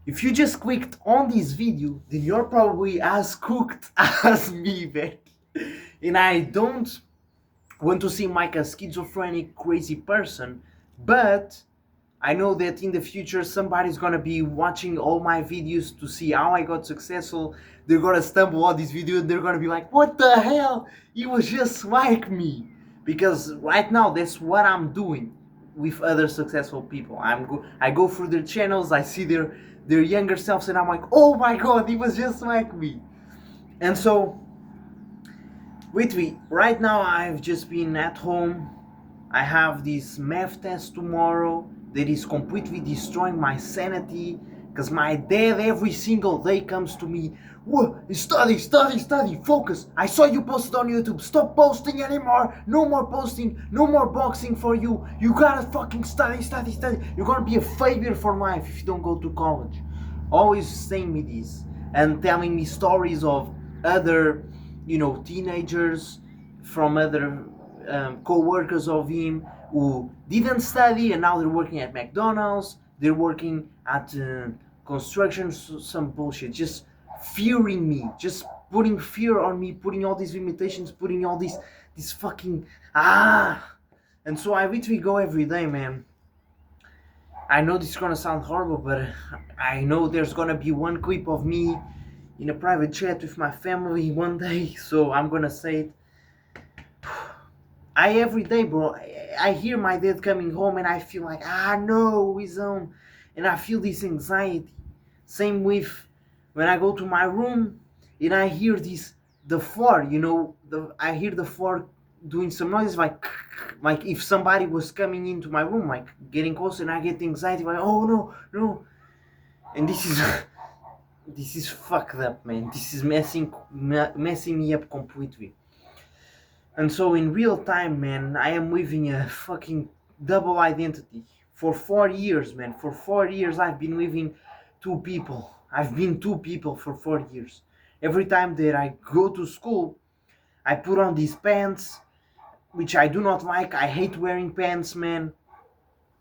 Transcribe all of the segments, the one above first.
If you just clicked on this video, then you're probably as cooked as me, man. And I don't want to seem like a schizophrenic, crazy person, but I know that in the future somebody's gonna be watching all my videos to see how I got successful. They're gonna stumble on this video and they're gonna be like, what the hell? He was just like me. Because right now that's what I'm doing with other successful people. I go through their channels, I see their younger selves, and I'm like, oh my god, he was just like me. And so with me, right now I've just been at home. I have this math test tomorrow that is completely destroying my sanity because my dad every single day comes to me, whoa, study, study, study, focus. I saw you posted on YouTube. Stop posting anymore. No more posting. No more boxing for you. You gotta fucking study, study, study. You're gonna be a failure for life if you don't go to college. Always saying me this and telling me stories of other, teenagers from other co-workers of him who didn't study and now they're working at McDonald's, they're working at construction, some bullshit, just fearing me, just putting fear on me, putting all these limitations, putting all these fucking and so I literally go every day, man. I know this is gonna sound horrible, but I know there's gonna be one clip of me in a private chat with my family one day, so I'm gonna say it. I every day, bro, I hear my dad coming home and I feel like, no, he's home. And I feel this anxiety. Same with when I go to my room and I hear the floor, I hear the floor doing some noise like if somebody was coming into my room, like getting close, and I get anxiety, like, oh no, no. And this is, this is fucked up, man. This is messing me up completely. And so in real time, man, I am living a fucking double identity. For 4 years, man. For 4 years I've been living two people. I've been two people for 4 years. Every time that I go to school, I put on these pants, which I do not like. I hate wearing pants, man.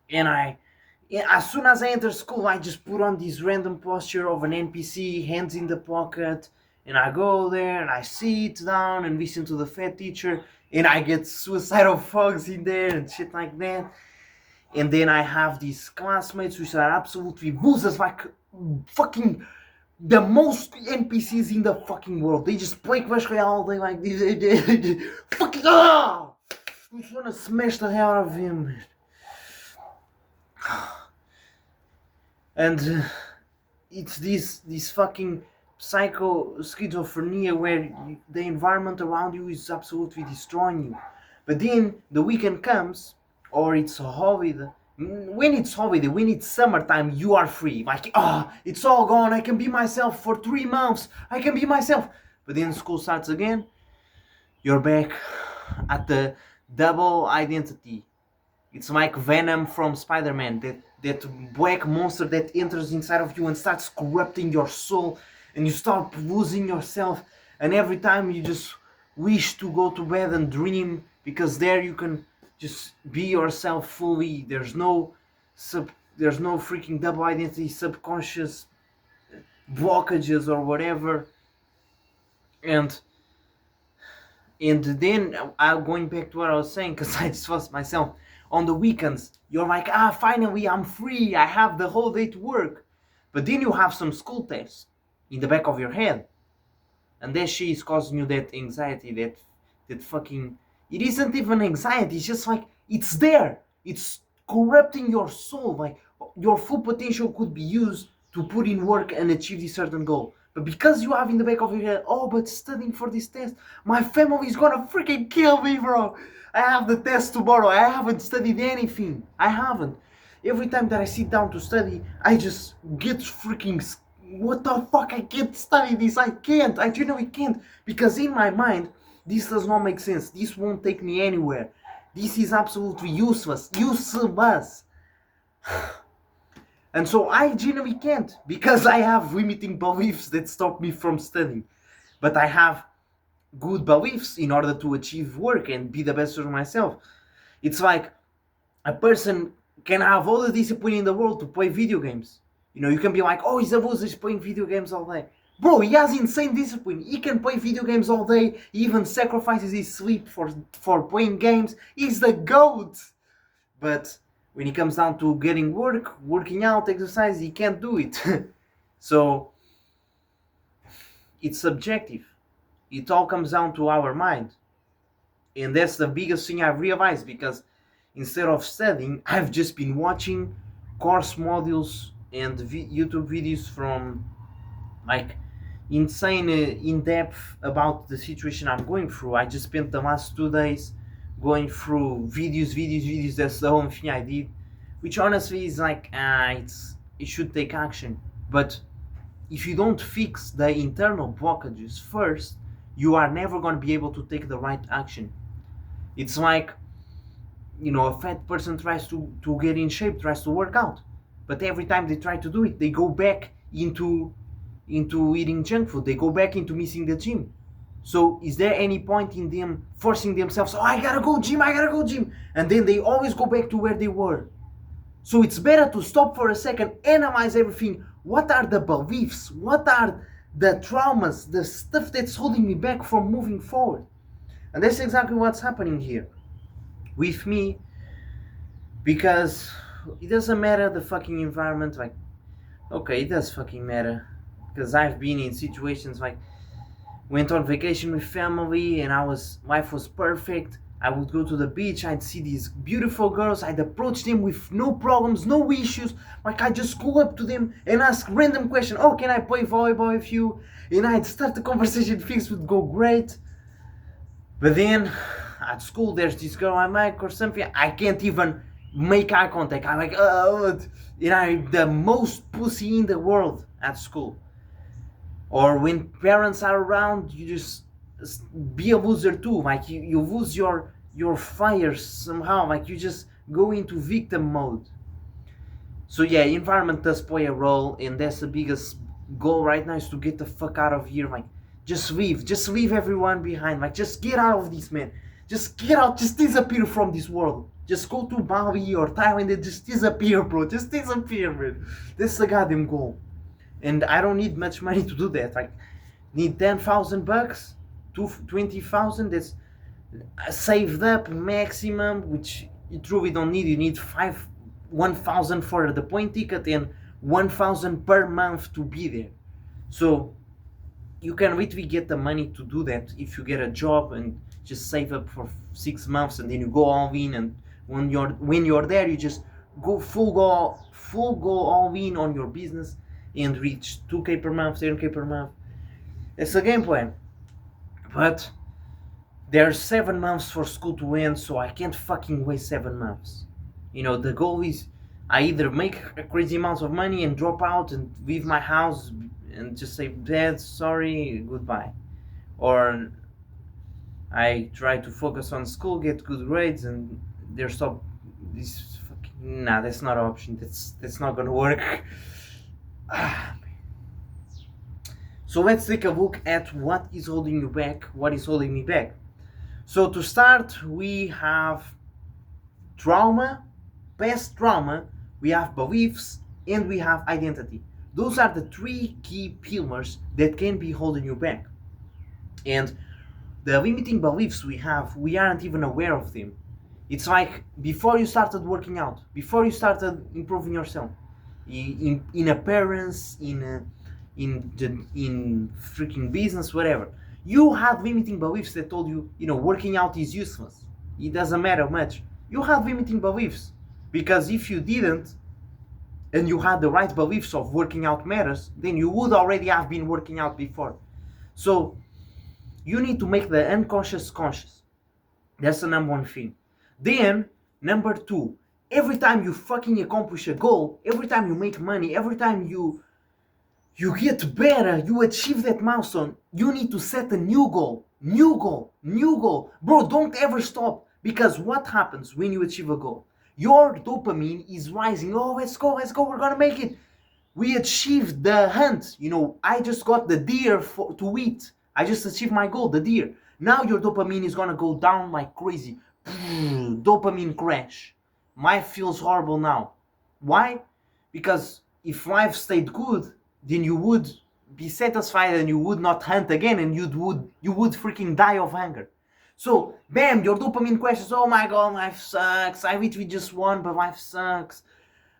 And as soon as I enter school, I just put on this random posture of an NPC, hands in the pocket, and I go there and I sit down and listen to the fat teacher, and I get suicidal thugs in there and shit like that. And then I have these classmates which are absolutely losers, like fucking the most NPCs in the fucking world. They just play Clash Royale all day like this. Fucking I just wanna smash the hell out of him. And it's this fucking psycho schizophrenia where the environment around you is absolutely destroying you. But then the weekend comes, or it's a holiday. When it's holiday, when it's summertime, you are free. Like, it's all gone. I can be myself for 3 months. I can be myself. But then school starts again. You're back at the double identity. It's like Venom from Spider-Man, that black monster that enters inside of you and starts corrupting your soul, and you start losing yourself. And every time you just wish to go to bed and dream, because there you can just be yourself fully. There's no freaking double identity, subconscious blockages or whatever. And then I'm going back to what I was saying, because I just lost myself. On the weekends, you're like, finally I'm free, I have the whole day to work. But then you have some school tests in the back of your head. And that shit is causing you that anxiety, that fucking... It isn't even anxiety, it's just like, it's there. It's corrupting your soul. Like, your full potential could be used to put in work and achieve this certain goal. But because you have in the back of your head, but studying for this test, my family is gonna freaking kill me, bro. I have the test tomorrow. I haven't studied anything. I haven't. Every time that I sit down to study, I just get freaking... What the fuck? I can't study this. I can't. I genuinely can't. Because in my mind, this does not make sense. This won't take me anywhere. This is absolutely useless. Useless. And so I genuinely can't, because I have limiting beliefs that stop me from studying. But I have good beliefs in order to achieve work and be the best of myself. It's like a person can have all the discipline in the world to play video games. You know, you can be like, oh, he's a loser, he's playing video games all day. Bro, he has insane discipline. He can play video games all day. He even sacrifices his sleep for playing games. He's the GOAT. But when it comes down to getting working out, exercise, he can't do it. So it's subjective. It all comes down to our mind. And that's the biggest thing I've realized, because instead of studying, I've just been watching course modules and YouTube videos from like insane in depth about the situation I'm going through. I just spent the last 2 days going through videos. That's the only thing I did, which honestly is like it should take action. But if you don't fix the internal blockages first, you are never going to be able to take the right action. It's like, you know, a fat person tries to get in shape, tries to work out, but every time they try to do it, they go back into eating junk food. They go back into missing the gym. So is there any point in them forcing themselves, oh, I gotta go gym, and then they always go back to where they were? So it's better to stop for a second, analyze everything. What are the beliefs? What are the traumas, the stuff that's holding me back from moving forward? And that's exactly what's happening here with me, because it doesn't matter the fucking environment. Like, okay, it does fucking matter, because I've been in situations like went on vacation with family and life was perfect. I would go to the beach, I'd see these beautiful girls, I'd approach them with no problems, no issues. Like, I'd just go up to them and ask random question, oh, can I play volleyball with you? And I'd start the conversation, things would go great. But then at school there's this girl I like or something, I can't even make eye contact. I'm like, oh, and I'm the most pussy in the world at school. Or when parents are around, you just be a loser too. Like, you lose your fire somehow. Like, you just go into victim mode. So yeah, environment does play a role, and that's the biggest goal right now, is to get the fuck out of here. Like, just leave everyone behind. Like, just get out of this, man. Just get out, just disappear from this world. Just go to Bali or Thailand and just disappear, bro. Just disappear, man. That's the goddamn goal. And I don't need much money to do that. I need $10,000, 20,000. That's saved up maximum, which you truly don't need. You need 1,000 for the plane ticket and 1,000 per month to be there. So you can literally get the money to do that if you get a job and just save up for 6 months, and then you go all in. And when you're there, you just go full go all in on your business and reach 2K per month, 10K per month. It's a game plan. But there's 7 months for school to end, so I can't fucking waste 7 months. You know, the goal is I either make a crazy amount of money and drop out and leave my house and just say, Dad, sorry, goodbye. Or I try to focus on school, get good grades, and there's stop. This fucking, nah, that's not an option. That's not gonna work. So let's take a look at what is holding you back, what is holding me back. So to start, we have trauma, past trauma, we have beliefs, and we have identity. Those are the 3 key pillars that can be holding you back. And the limiting beliefs we have, we aren't even aware of them. It's like before you started working out, before you started improving yourself, in appearance, in freaking business, whatever, you had limiting beliefs that told you, you know, working out is useless. It doesn't matter much. You have limiting beliefs, because if you didn't, and you had the right beliefs of working out matters, then you would already have been working out before. So you need to make the unconscious conscious. That's the number 1 thing. Then, number 2, every time you fucking accomplish a goal, every time you make money, every time you get better, you achieve that milestone, you need to set a new goal. Bro, don't ever stop, because what happens when you achieve a goal? Your dopamine is rising. Oh, let's go, we're gonna make it. We achieved the hunt. You know, I just got the deer to eat. I just achieved my goal, the deer. Now your dopamine is gonna go down like crazy. Dopamine crash. Life feels horrible now. Why? Because if life stayed good, then you would be satisfied and you would not hunt again, and you would freaking die of hunger. So, bam, your dopamine crashes. Oh my god, life sucks. I wish we just won, but life sucks.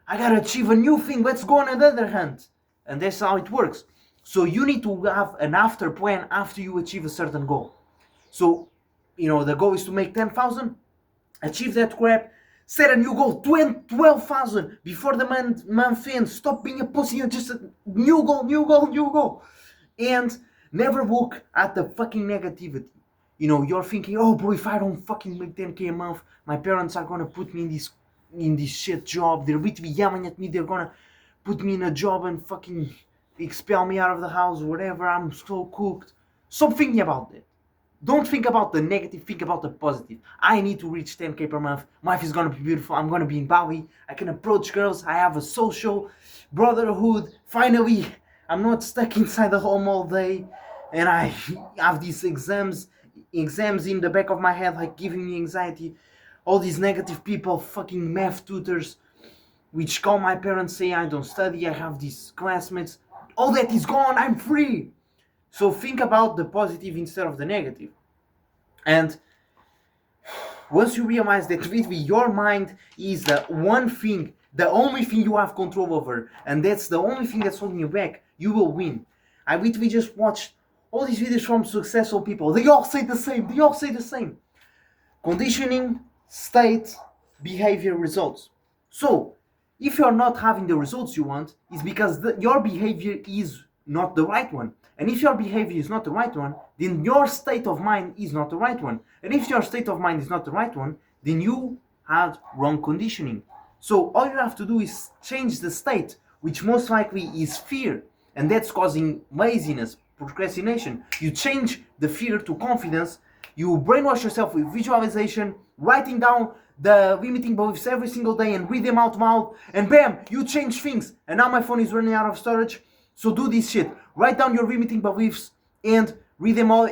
I gotta achieve a new thing. Let's go on another hunt. And that's how it works. So you need to have an after plan after you achieve a certain goal. So, the goal is to make 10,000, achieve that crap, set a new goal, 12,000 before the month ends. Stop being a pussy, just a new goal. And never look at the fucking negativity. You're thinking, oh bro, if I don't fucking make 10k a month, my parents are gonna put me in this shit job. They're going to be yelling at me. They're gonna put me in a job and fucking expel me out of the house, whatever. I'm so cooked. Stop thinking about that. Don't think about the negative, think about the positive. I need to reach 10k per month. Life is gonna be beautiful. I'm gonna be in Bali. I can approach girls. I have a social brotherhood. Finally, I'm not stuck inside the home all day. And I have these exams in the back of my head, like giving me anxiety. All these negative people, fucking math tutors, which call my parents, say I don't study. I have these classmates. All that is gone. I'm free. So think about the positive instead of the negative. And once you realize that literally your mind is the one thing, the only thing you have control over, and that's the only thing that's holding you back, you will win. I literally just watched all these videos from successful people. They all say the same. Conditioning, state, behavior, results. So, if you're not having the results you want, it's because your behavior is not the right one. And if your behavior is not the right one, then your state of mind is not the right one. And if your state of mind is not the right one, then you had wrong conditioning. So all you have to do is change the state, which most likely is fear. And that's causing laziness, procrastination. You change the fear to confidence. You brainwash yourself with visualization, writing down the limiting beliefs every single day and read them out loud. And bam, you change things. And now my phone is running out of storage. So do this shit. Write down your limiting beliefs and read them all